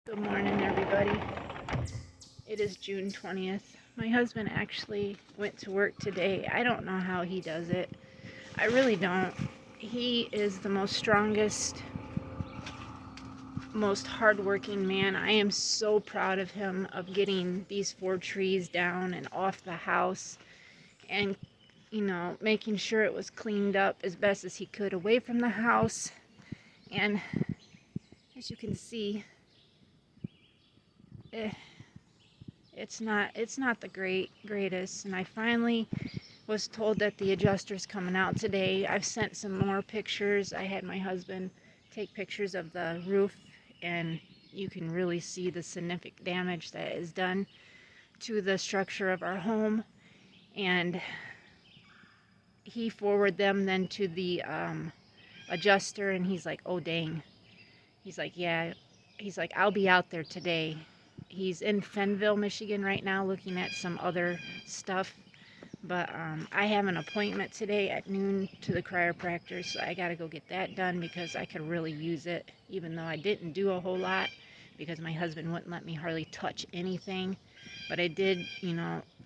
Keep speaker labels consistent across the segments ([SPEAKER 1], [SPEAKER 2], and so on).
[SPEAKER 1] Good morning, everybody. It is June 20th. My husband actually went to work today. I don't know how he does it. I really don't. He is the most strongest, most hardworking man. I am so proud of him of getting these 4 trees down and off the house and, making sure it was cleaned up as best as he could away from the house. And as you can see, it's not the greatest, and I finally was told that the adjuster's coming out today. I've sent some more pictures. I had my husband take pictures of the roof, and you can really see the significant damage that is done to the structure of our home. And he forwarded them then to the adjuster, and he's like, oh dang. He's like, yeah. He's like, I'll be out there today. He's in Fenville, Michigan right now looking at some other stuff. But I have an appointment today at noon to the chiropractor, so I got to go get that done because I could really use it, even though I didn't do a whole lot because my husband wouldn't let me hardly touch anything. But I did,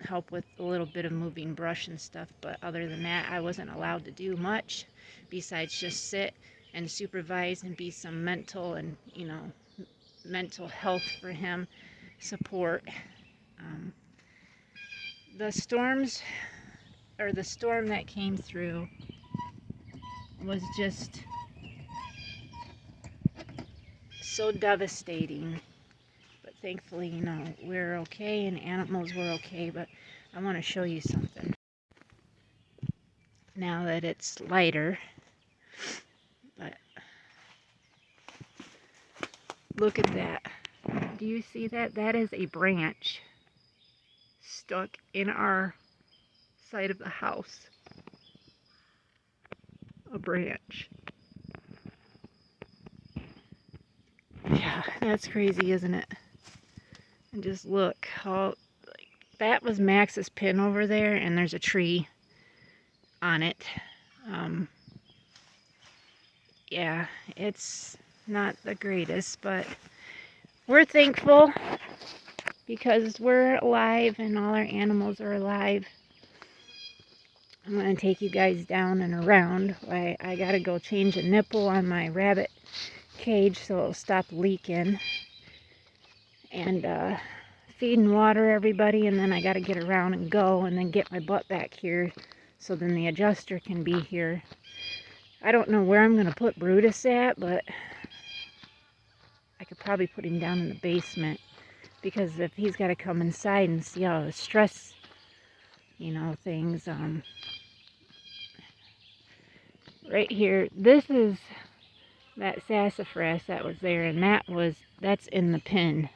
[SPEAKER 1] help with a little bit of moving brush and stuff. But other than that, I wasn't allowed to do much besides just sit and supervise and be some mental and, mental health for him support. The storm that came through was just so devastating. But thankfully, we're okay and animals were okay. But I want to show you something now that it's lighter. But look at that. Do you see that? That is a branch stuck in our side of the house. A branch. Yeah, that's crazy, isn't it? And just look how, that was Max's pin over there, and there's a tree on it. Yeah, it's not the greatest, but we're thankful because we're alive and all our animals are alive. I'm going to take you guys down and around. I got to go change a nipple on my rabbit cage so it'll stop leaking. And feed and water everybody, and then I got to get around and go and then get my butt back here so then the adjuster can be here. I don't know where I'm going to put Brutus at, but I could probably put him down in the basement because if he's got to come inside and see all the stress, things. Right here, this is that sassafras that was there, and that's in the pen.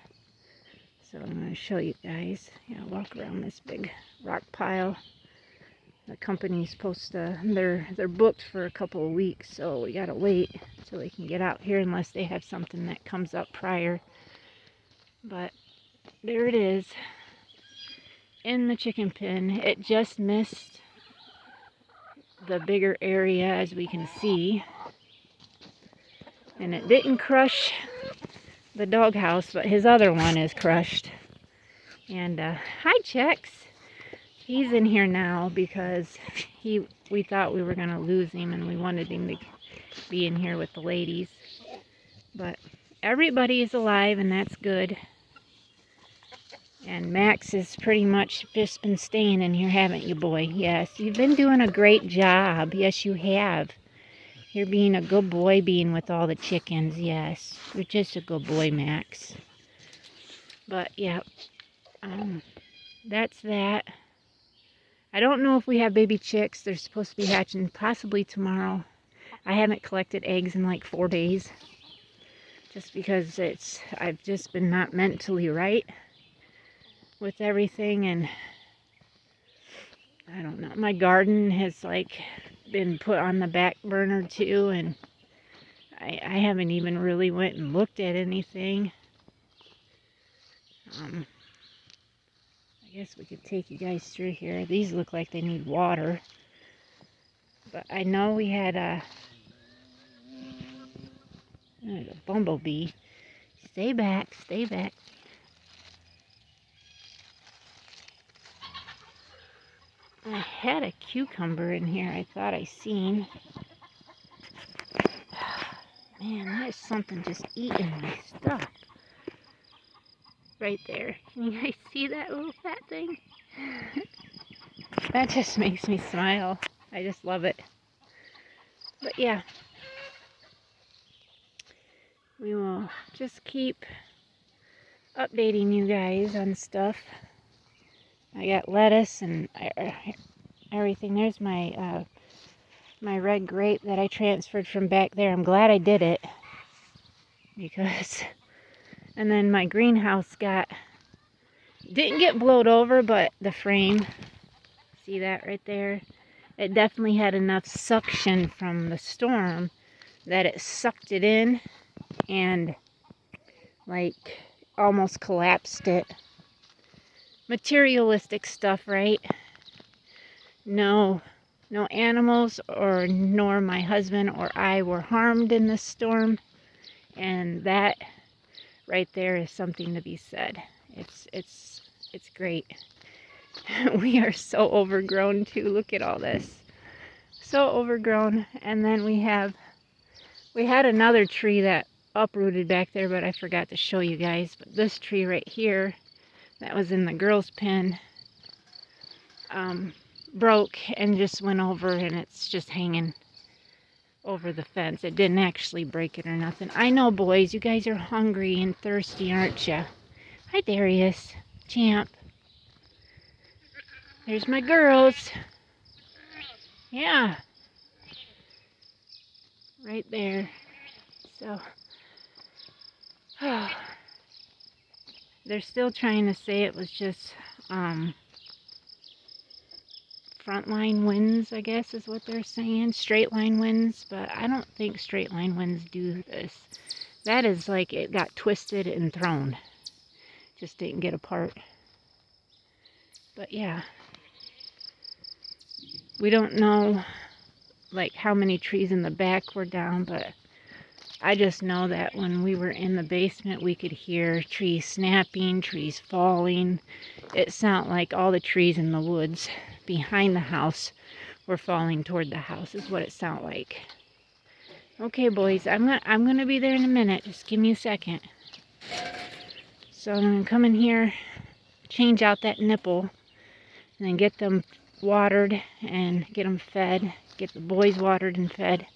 [SPEAKER 1] So I'm going to show you guys. Walk around this big rock pile. The company's supposed to, they're booked for a couple of weeks, so we gotta wait till they can get out here unless they have something that comes up prior. But there it is in the chicken pen. It just missed the bigger area, as we can see, and it didn't crush the doghouse, but his other one is crushed. And hi Chex. He's in here now because we thought we were going to lose him and we wanted him to be in here with the ladies. But everybody is alive and that's good. And Max has pretty much just been staying in here, haven't you, boy? Yes, you've been doing a great job. Yes, you have. You're being a good boy being with all the chickens. Yes, you're just a good boy, Max. But yeah, that's that. I don't know if we have baby chicks. They're supposed to be hatching possibly tomorrow. I haven't collected eggs in like 4 days. Just because I've just been not mentally right with everything, and I don't know. My garden has been put on the back burner too, and I haven't even really went and looked at anything. I guess we could take you guys through here. These look like they need water. But I know we had a bumblebee Stay back, stay back. I had a cucumber in here I thought I seen. Man, there's something just eating my stuff. Right there. Can you guys see that little fat thing? That just makes me smile. I just love it. But yeah, we will just keep updating you guys on stuff. I got lettuce and everything. There's my my red grape that I transferred from back there. I'm glad I did it because, and then my greenhouse didn't get blowed over, but the frame, see that right there? It definitely had enough suction from the storm that it sucked it in and like almost collapsed it. Materialistic stuff, right? No animals nor my husband or I were harmed in this storm, and that right there is something to be said. It's great. We are so overgrown too. Look at all this. So overgrown. And then we had another tree that uprooted back there, but I forgot to show you guys. But this tree right here that was in the girls' pen broke and just went over, and it's just hanging over the fence. It didn't actually break it or nothing. I know, boys, you guys are hungry and thirsty, aren't you? Hi, Darius. Champ. There's my girls. Yeah. Right there. So, they're still trying to say it was just frontline winds, I guess is what they're saying. Straight line winds, but I don't think straight line winds do this. That is like it got twisted and thrown. Just didn't get apart. But yeah. We don't know like how many trees in the back were down, but I just know that when we were in the basement, we could hear trees snapping, trees falling. It sounded like all the trees in the woods behind the house were falling toward the house, is what it sounded like. Okay, boys, I'm gonna be there in a minute. Just give me a second. So I'm gonna come in here, change out that nipple, and then get them watered and get them fed. Get the boys watered and fed.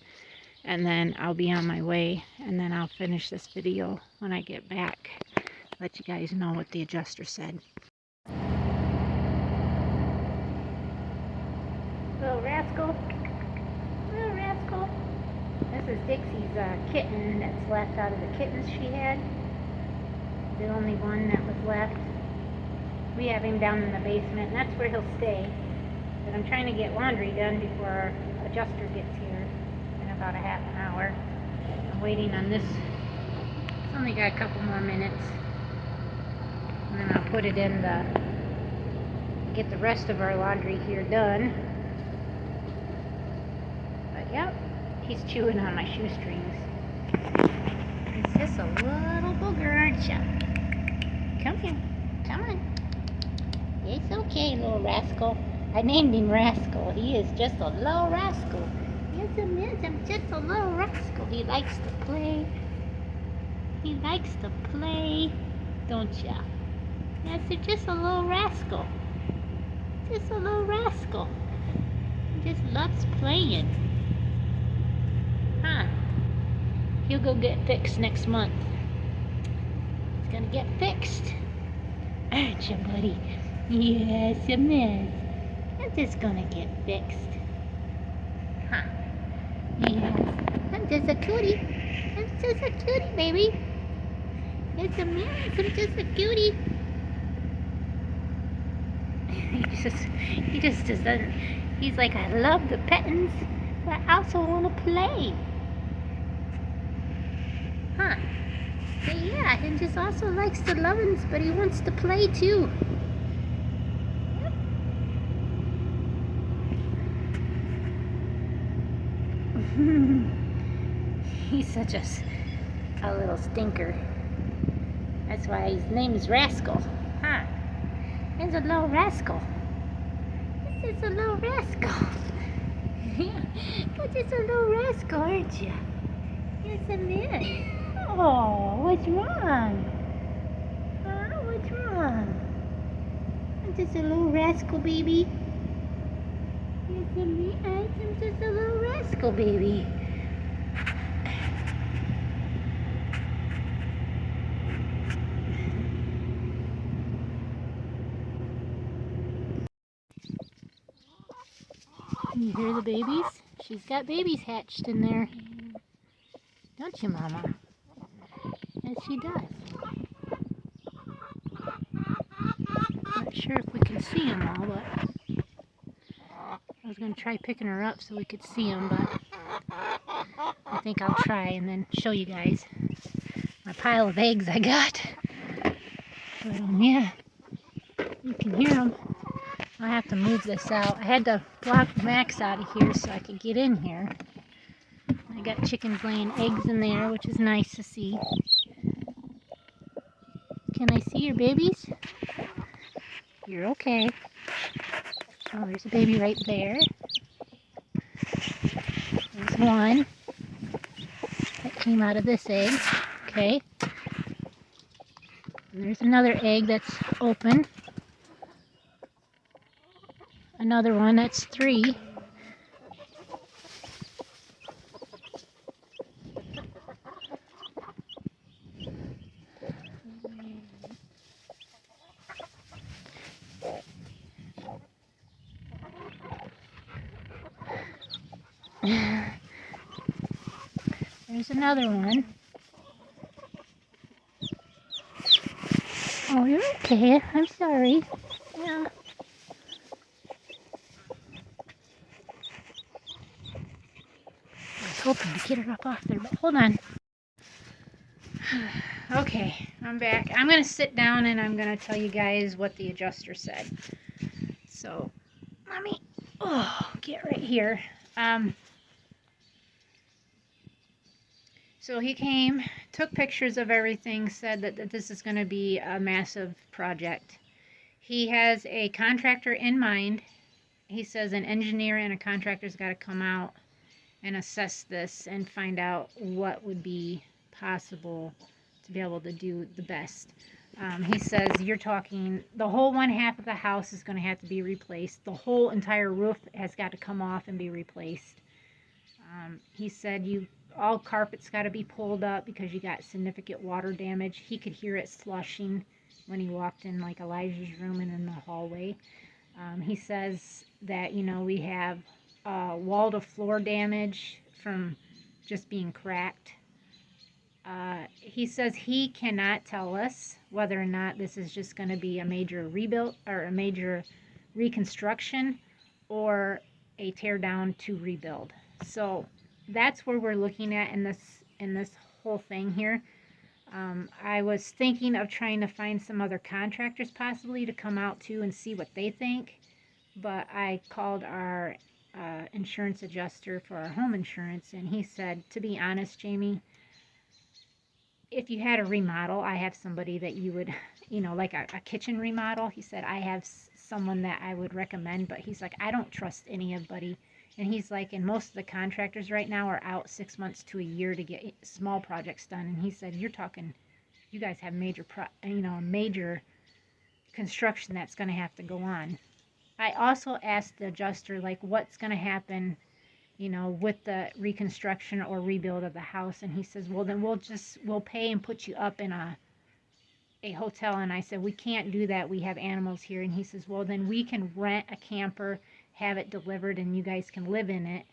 [SPEAKER 1] And then I'll be on my way, and then I'll finish this video when I get back. Let you guys know what the adjuster said. Little rascal. Little rascal. This is Dixie's kitten that's left out of the kittens she had. The only one that was left. We have him down in the basement, and that's where he'll stay. But I'm trying to get laundry done before our adjuster gets here. About a half an hour. I'm waiting on this. It's only got a couple more minutes. And then I'll put it in get the rest of our laundry here done. But yep, he's chewing on my shoestrings. He's just a little booger, aren't you? Come here. Come on. It's okay, little rascal. I named him Rascal. He is just a little rascal. I'm just a little rascal. He likes to play. He likes to play, don't ya? Yes, you're just a little rascal. Just a little rascal. He just loves playing. Huh? He'll go get fixed next month. He's gonna get fixed. Aren't you, buddy? Yes, I'm just gonna get fixed. Huh? Yes, I'm just a cutie. I'm just a cutie, baby. Yes, I'm just a cutie. He just doesn't. He's like, I love the pettings, but I also want to play. Huh? So yeah, he just also likes the lovins, but he wants to play too. He's such a little stinker.
[SPEAKER 2] That's why his name is Rascal. Huh? He's a little rascal. He's just a little rascal. You're just a little rascal, aren't you? Yes, it is. Oh, what's wrong? Huh? What's wrong? I'm just a little rascal, baby. Yes, it is. I'm just a little rascal, baby. You hear the babies? She's got babies hatched in there. Don't you, Mama? Yes, she does. Not sure if we can see them all, but I was going to try picking her up so we could see them, but I think I'll try and then show you guys my pile of eggs I got. But yeah, you can hear them. I have to move this out. I had to block Max out of here so I could get in here. I got chickens laying eggs in there, which is nice to see. Can I see your babies? You're okay. Oh, there's a baby right there. There's one that came out of this egg. Okay. And there's another egg that's open. Another one, that's 3. There's another one. Oh, you're okay. I'm sorry. Yeah. I was hoping to get her up off there, but hold on. Okay, I'm back. I'm going to sit down and I'm going to tell you guys what the adjuster said. So, let me get right here. So he came, took pictures of everything, said that this is going to be a massive project. He has a contractor in mind. He says an engineer and a contractor's got to come out and assess this and find out what would be possible to be able to do the best. He says you're talking the whole one half of the house is going to have to be replaced. The whole entire roof has got to come off and be replaced. He said all carpet's got to be pulled up because you got significant water damage. He could hear it slushing when he walked in like Elijah's room and in the hallway. He says that, we have wall to floor damage from just being cracked. He says he cannot tell us whether or not this is just going to be a major rebuild or a major reconstruction or a tear down to rebuild. So that's where we're looking at in this whole thing here. I was thinking of trying to find some other contractors possibly to come out too and see what they think, but I called our insurance adjuster for our home insurance, and he said, to be honest, Jamie, if you had a remodel, I have somebody that you would, like a kitchen remodel. He said, I have someone that I would recommend, but he's like, I don't trust anybody. And he's like, and most of the contractors right now are out 6 months to a year to get small projects done. And he said, you guys have major construction that's going to have to go on. I also asked the adjuster, like, what's going to happen, with the reconstruction or rebuild of the house. And he says, well, then we'll pay and put you up in a hotel. And I said, we can't do that. We have animals here. And he says, well, then we can rent a camper, have it delivered, and you guys can live in it,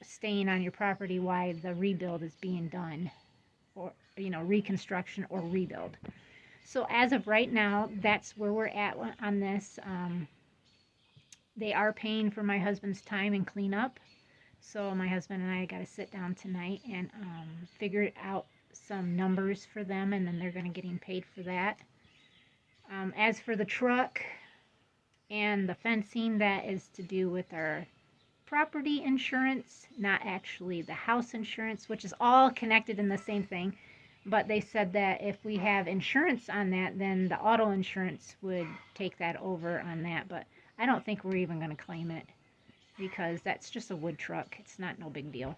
[SPEAKER 2] staying on your property while the rebuild is being done, or, reconstruction or rebuild. So as of right now, that's where we're at on this. They are paying for my husband's time and cleanup. So my husband and I got to sit down tonight and figure out some numbers for them, and then they're going to get paid for that. As for the truck and the fencing, that is to do with our property insurance, not actually the house insurance, which is all connected in the same thing. But they said that if we have insurance on that, then the auto insurance would take that over on that. But I don't think we're even going to claim it because that's just a wood truck. It's not no big deal.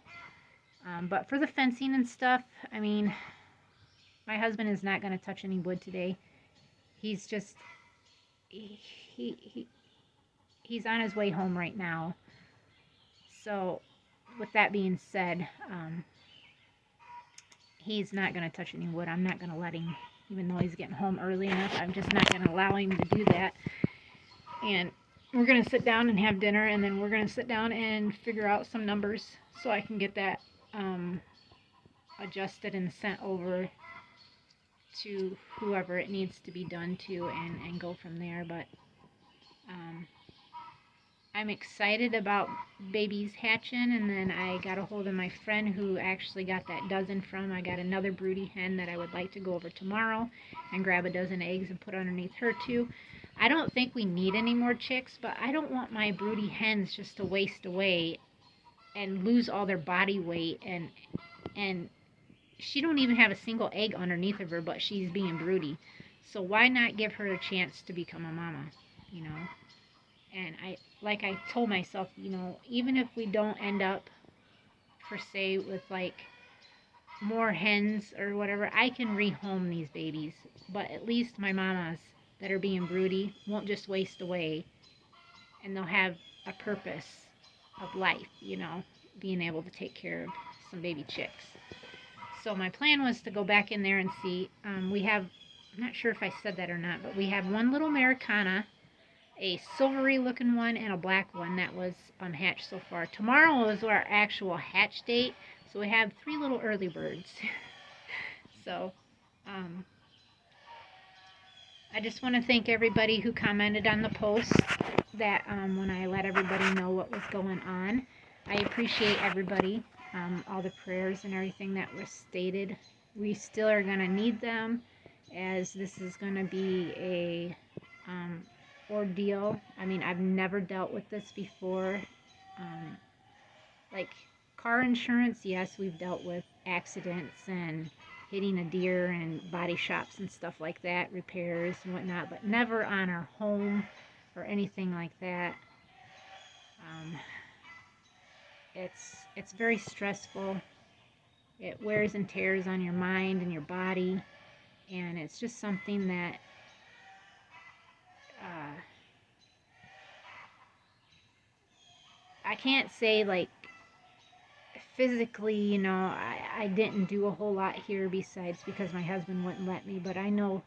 [SPEAKER 2] But for the fencing and stuff, I mean, my husband is not going to touch any wood today. He's just he, he he's on his way home right now. So, with that being said, he's not going to touch any wood. I'm not going to let him, even though he's getting home early enough. I'm just not going to allow him to do that. And we're going to sit down and have dinner, and then we're going to sit down and figure out some numbers so I can get that adjusted and sent over to whoever it needs to be done to, and go from there. But um, I'm excited about babies hatching, and then I got a hold of my friend who actually got that dozen from. I got another broody hen that I would like to go over tomorrow and grab a dozen eggs and put underneath her too. I don't think we need any more chicks, but I don't want my broody hens just to waste away and lose all their body weight, and she don't even have a single egg underneath of her, but she's being broody. So why not give her a chance to become a mama, you know? And I told myself, even if we don't end up, per se, with like more hens or whatever, I can rehome these babies. But at least my mamas that are being broody won't just waste away, and they'll have a purpose of life, being able to take care of some baby chicks. So my plan was to go back in there and see. We have, I'm not sure if I said that or not, but we have one little Americana, a silvery looking one, and a black one that was hatched so far. Tomorrow is our actual hatch date, so we have 3 little early birds. So I just want to thank everybody who commented on the post that when I let everybody know what was going on. I appreciate everybody, all the prayers and everything that was stated. We still are going to need them, as this is going to be a ordeal. I mean, I've never dealt with this before. Like car insurance, yes, we've dealt with accidents and hitting a deer and body shops and stuff like that, repairs and whatnot, but never on our home or anything like that. It's very stressful. It wears and tears on your mind and your body, and it's just something that I can't say like physically, I didn't do a whole lot here besides because my husband wouldn't let me, but I know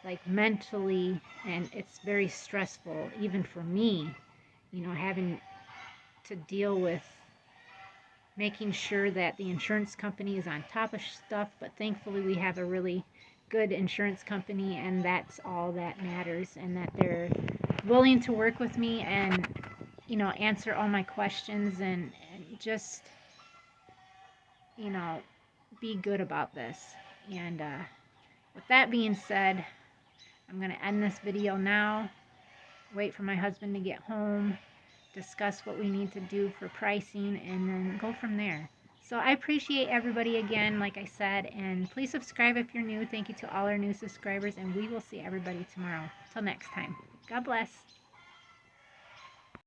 [SPEAKER 2] like mentally, and it's very stressful even for me, having to deal with making sure that the insurance company is on top of stuff. But thankfully we have a really good insurance company, and that's all that matters, and that they're willing to work with me and answer all my questions, and just be good about this. And with that being said, I'm going to end this video now, wait for my husband to get home, discuss what we need to do for pricing, and then go from there. So I appreciate everybody again, like I said, and please subscribe if you're new. Thank you to all our new subscribers, and we will see everybody tomorrow. Till next time. God bless.